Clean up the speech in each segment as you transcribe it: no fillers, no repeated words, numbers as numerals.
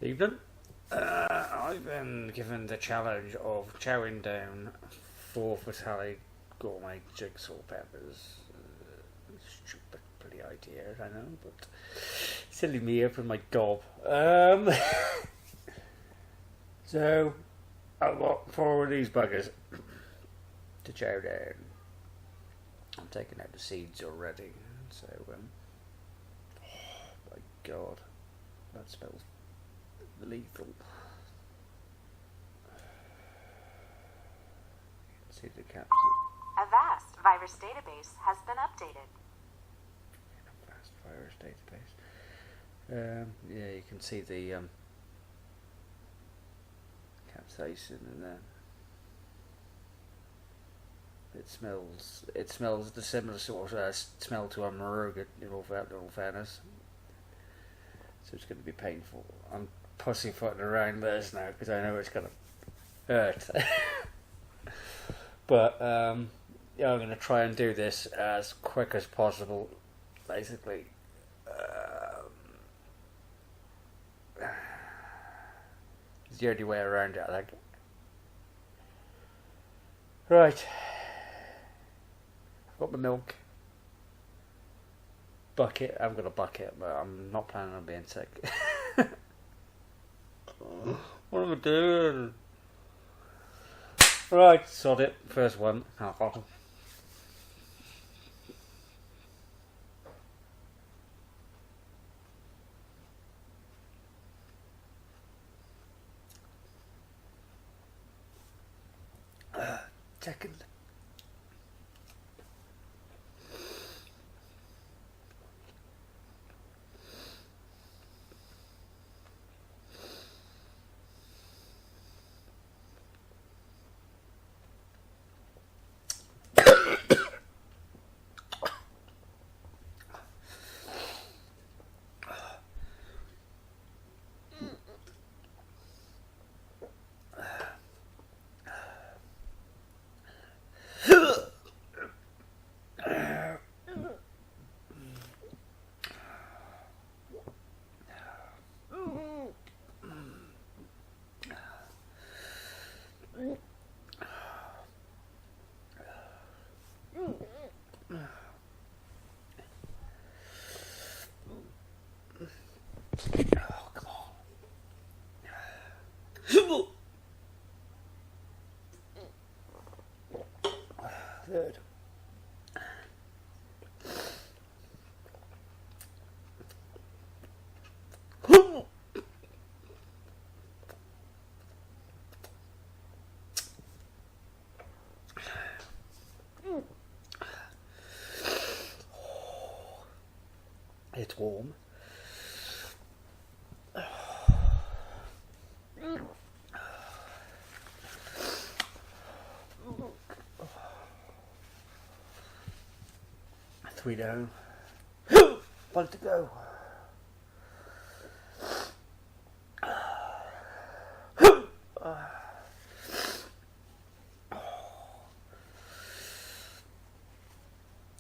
Evening. I've been given the challenge of chowing down 4 Vitali gourmet jigsaw peppers. Stupid bloody idea, I know, but silly me up in my gob. So I've got 4 of these buggers to chow down. I'm taking out the seeds already, so oh my god, that smells lethal. You can see the capsule. A vast virus database has been updated. A vast virus database. Yeah, you can see the capsaicin in there. It smells the similar sort of smell to a Maruga in all fairness. So it's going to be painful. I'm pussyfooting around this now because I know it's going to hurt. But yeah, I'm going to try and do this as quick as possible. Basically, it's the only way around it, I think. Right. I've got my milk bucket. I've got a bucket, but I'm not planning on being sick. What am I doing? Right, sod it. First one. Second. Oh, come on. Third. It's warm. Three down. One to go.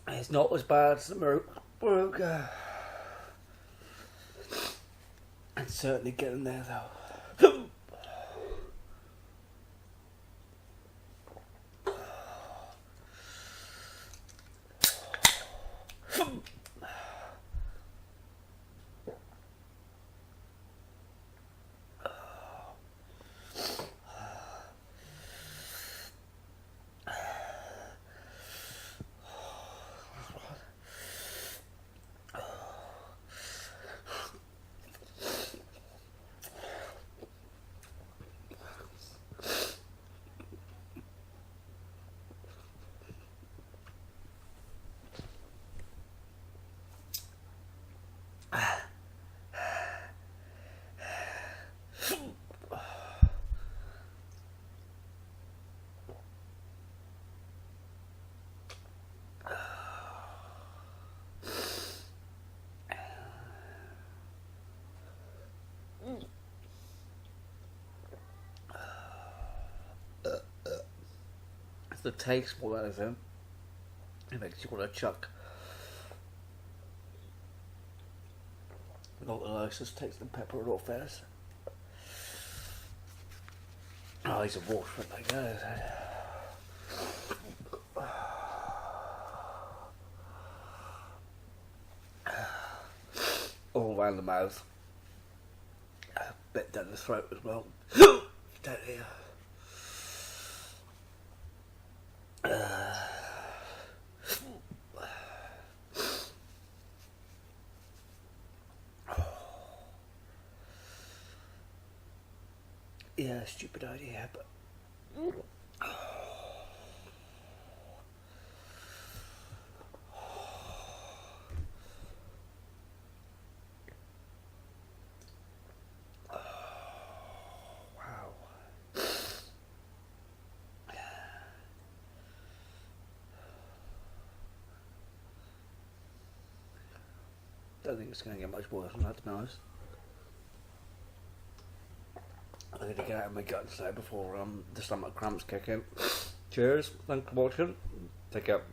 It's not as bad as the Maruga. It's certainly getting there though. It's the taste more than anything. It makes you want to chuck. Not the nicest tasting pepper at all, fairness. Oh, these are water, like all around the mouth, a bit down the throat as well. Down here. Yeah, stupid idea, but wow. Don't think it's going to get much worse than that, to be honest. I'm going to get out of my guts now before the stomach cramps kick in. Cheers, thanks for watching. Take care.